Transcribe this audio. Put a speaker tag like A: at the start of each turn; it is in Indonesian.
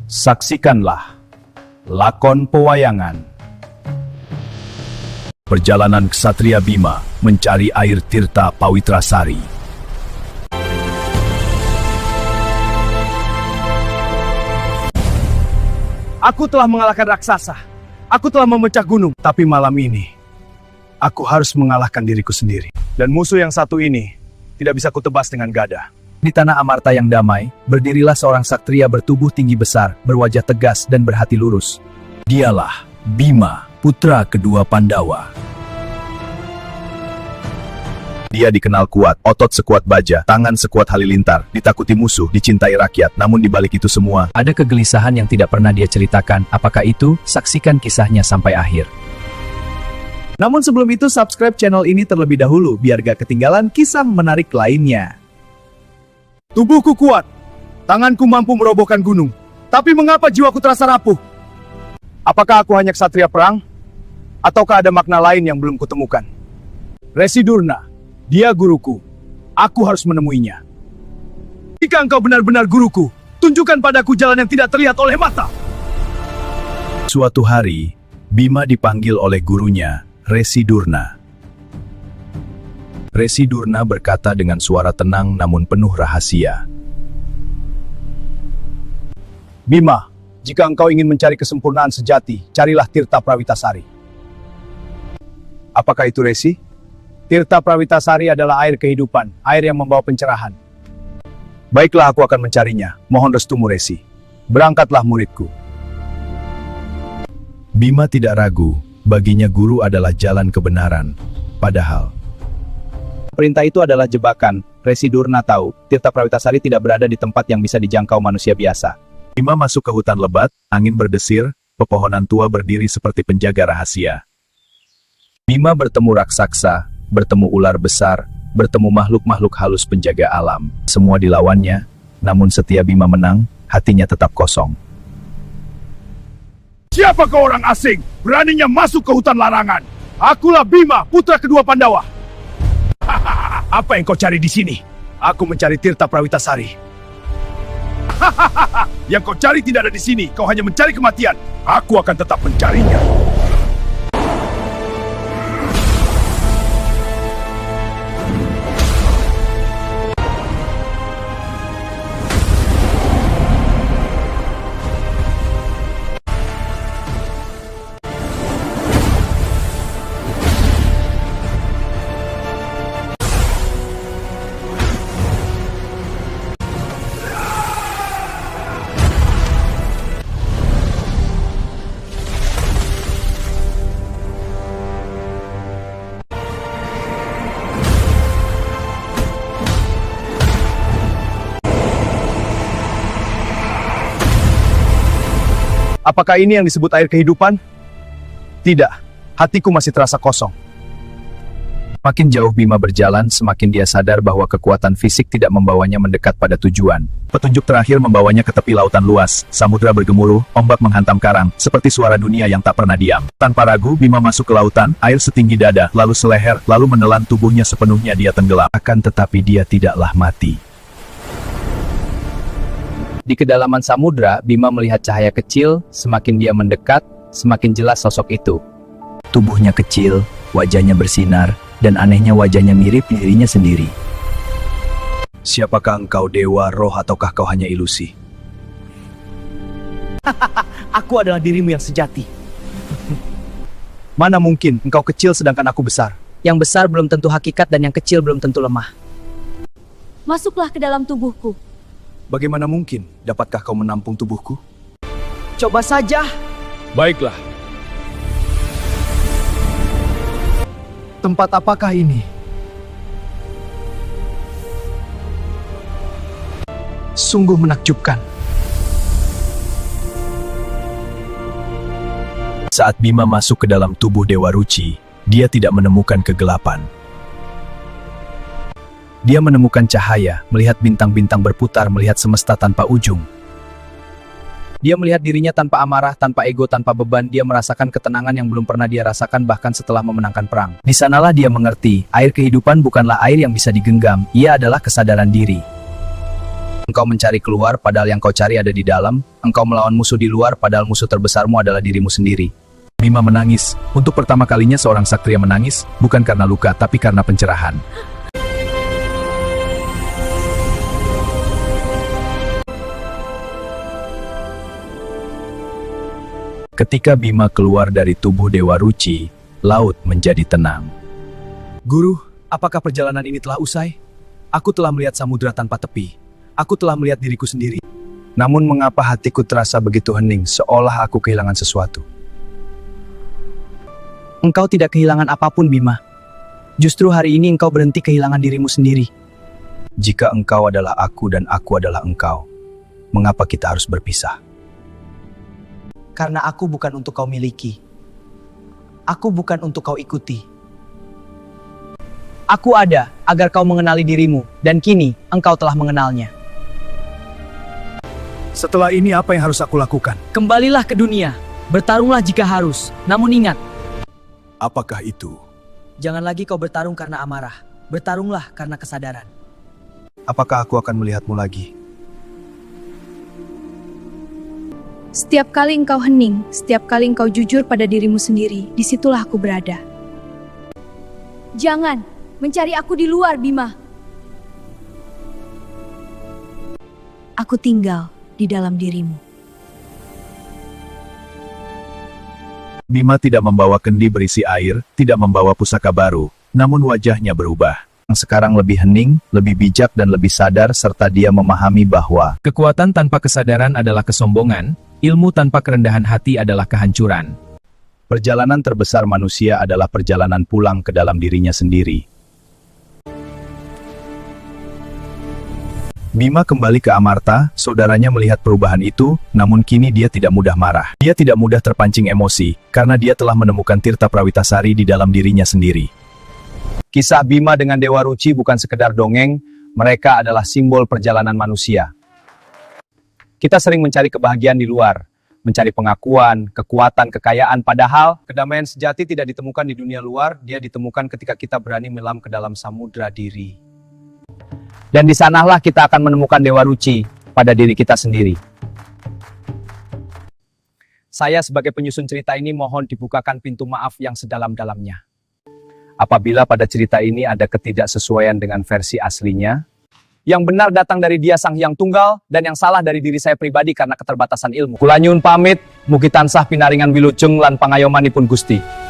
A: Saksikanlah lakon pewayangan. Perjalanan Ksatria Bima mencari air Tirta Pawitrasari. Aku telah mengalahkan raksasa. Aku telah memecah gunung. Tapi malam ini, aku harus mengalahkan diriku sendiri. Dan musuh yang satu ini tidak bisa kutebas dengan gada. Di tanah Amarta yang damai, berdirilah seorang ksatria bertubuh tinggi besar, berwajah tegas dan berhati lurus. Dialah Bima, putra kedua Pandawa. Dia dikenal kuat, otot sekuat baja, tangan sekuat halilintar, ditakuti musuh, dicintai rakyat. Namun di balik itu semua, ada kegelisahan yang tidak pernah dia ceritakan. Apakah itu? Saksikan kisahnya sampai akhir. Namun sebelum itu, subscribe channel ini terlebih dahulu, biar gak ketinggalan kisah menarik lainnya. Tubuhku kuat, tanganku mampu merobohkan gunung. Tapi mengapa jiwaku terasa rapuh? Apakah aku hanya ksatria perang? Ataukah ada makna lain yang belum kutemukan? Resi Durna, dia guruku. Aku harus menemuinya. Jika engkau benar-benar guruku, tunjukkan padaku jalan yang tidak terlihat oleh mata. Suatu hari, Bima dipanggil oleh gurunya, Resi Durna. Resi Durna berkata dengan suara tenang namun penuh rahasia. Bima, jika engkau ingin mencari kesempurnaan sejati, carilah Tirta Prawitasari. Apakah itu, Resi? Tirta Prawitasari adalah air kehidupan, air yang membawa pencerahan. Baiklah, aku akan mencarinya. Mohon restumu, Resi. Berangkatlah muridku. Bima tidak ragu, baginya guru adalah jalan kebenaran. Padahal perintah itu adalah jebakan. Resi Durna tahu, Tirta Prawitasari tidak berada di tempat yang bisa dijangkau manusia biasa. Bima masuk ke hutan lebat, angin berdesir, pepohonan tua berdiri seperti penjaga rahasia. Bima bertemu raksasa, bertemu ular besar, bertemu makhluk-makhluk halus penjaga alam. Semua dilawannya, namun setiap Bima menang, hatinya tetap kosong. Siapa kau orang asing? Beraninya masuk ke hutan larangan? Akulah Bima, putra kedua Pandawa. Apa yang kau cari di sini? Aku mencari Tirta Prawitasari. Yang kau cari tidak ada di sini. Kau hanya mencari kematian. Aku akan tetap mencarinya. Apakah ini yang disebut air kehidupan? Tidak, hatiku masih terasa kosong. Makin jauh Bima berjalan, semakin dia sadar bahwa kekuatan fisik tidak membawanya mendekat pada tujuan. Petunjuk terakhir membawanya ke tepi lautan luas, samudra bergemuruh, ombak menghantam karang, seperti suara dunia yang tak pernah diam. Tanpa ragu, Bima masuk ke lautan, air setinggi dada, lalu seleher, lalu menelan tubuhnya sepenuhnya dia tenggelam. Akan tetapi dia tidaklah mati. Di kedalaman samudra, Bima melihat cahaya kecil, semakin dia mendekat, semakin jelas sosok itu. Tubuhnya kecil, wajahnya bersinar, dan anehnya wajahnya mirip dirinya sendiri. Siapakah engkau, dewa, roh, ataukah kau hanya ilusi? Aku adalah dirimu yang sejati. Mana mungkin, engkau kecil sedangkan aku besar.
B: Yang besar belum tentu hakikat dan yang kecil belum tentu lemah.
C: Masuklah ke dalam tubuhku.
A: Bagaimana mungkin? Dapatkah kau menampung tubuhku?
B: Coba saja.
A: Baiklah. Tempat apakah ini? Sungguh menakjubkan. Saat Bima masuk ke dalam tubuh Dewa Ruci, dia tidak menemukan kegelapan. Dia menemukan cahaya, melihat bintang-bintang berputar, melihat semesta tanpa ujung. Dia melihat dirinya tanpa amarah, tanpa ego, tanpa beban. Dia merasakan ketenangan yang belum pernah dia rasakan bahkan setelah memenangkan perang. Di sanalah dia mengerti, air kehidupan bukanlah air yang bisa digenggam, ia adalah kesadaran diri. Engkau mencari keluar padahal yang kau cari ada di dalam. Engkau melawan musuh di luar padahal musuh terbesarmu adalah dirimu sendiri. Bima menangis. Untuk pertama kalinya seorang ksatria menangis, bukan karena luka tapi karena pencerahan. Ketika Bima keluar dari tubuh Dewa Ruci, laut menjadi tenang. Guru, apakah perjalanan ini telah usai? Aku telah melihat samudra tanpa tepi. Aku telah melihat diriku sendiri. Namun mengapa hatiku terasa begitu hening, seolah aku kehilangan sesuatu?
B: Engkau tidak kehilangan apapun, Bima. Justru hari ini engkau berhenti kehilangan dirimu sendiri.
A: Jika engkau adalah aku dan aku adalah engkau, mengapa kita harus berpisah?
B: Karena aku bukan untuk kau miliki. Aku bukan untuk kau ikuti. Aku ada agar kau mengenali dirimu, dan kini engkau telah mengenalnya.
A: Setelah ini apa yang harus aku lakukan?
B: Kembalilah ke dunia, bertarunglah jika harus. Namun ingat,
A: Apakah itu?
B: jangan lagi kau bertarung karena amarah. Bertarunglah karena kesadaran.
A: Apakah aku akan melihatmu lagi?
C: Setiap kali engkau hening, setiap kali engkau jujur pada dirimu sendiri, disitulah aku berada. Jangan mencari aku di luar, Bima. Aku tinggal di dalam dirimu.
A: Bima tidak membawa kendi berisi air, tidak membawa pusaka baru, namun wajahnya berubah. Sekarang lebih hening, lebih bijak dan lebih sadar serta dia memahami bahwa kekuatan tanpa kesadaran adalah kesombongan, ilmu tanpa kerendahan hati adalah kehancuran. Perjalanan terbesar manusia adalah perjalanan pulang ke dalam dirinya sendiri. Bima kembali ke Amarta, saudaranya melihat perubahan itu, namun kini dia tidak mudah marah. Dia tidak mudah terpancing emosi, karena dia telah menemukan Tirta Prawitasari di dalam dirinya sendiri. Kisah Bima dengan Dewa Ruci bukan sekedar dongeng, mereka adalah simbol perjalanan manusia. Kita sering mencari kebahagiaan di luar, mencari pengakuan, kekuatan, kekayaan, padahal kedamaian sejati tidak ditemukan di dunia luar, dia ditemukan ketika kita berani menyelam ke dalam samudra diri. Dan di sanalah kita akan menemukan Dewa Ruci pada diri kita sendiri. Saya sebagai penyusun cerita ini mohon dibukakan pintu maaf yang sedalam-dalamnya. Apabila pada cerita ini ada ketidaksesuaian dengan versi aslinya, yang benar datang dari Dia Sang Hyang Tunggal, dan yang salah dari diri saya pribadi karena keterbatasan ilmu. Kula nyuwun pamit, mugi tansah pinaringan wilujeng lan pangayomanipun Gusti.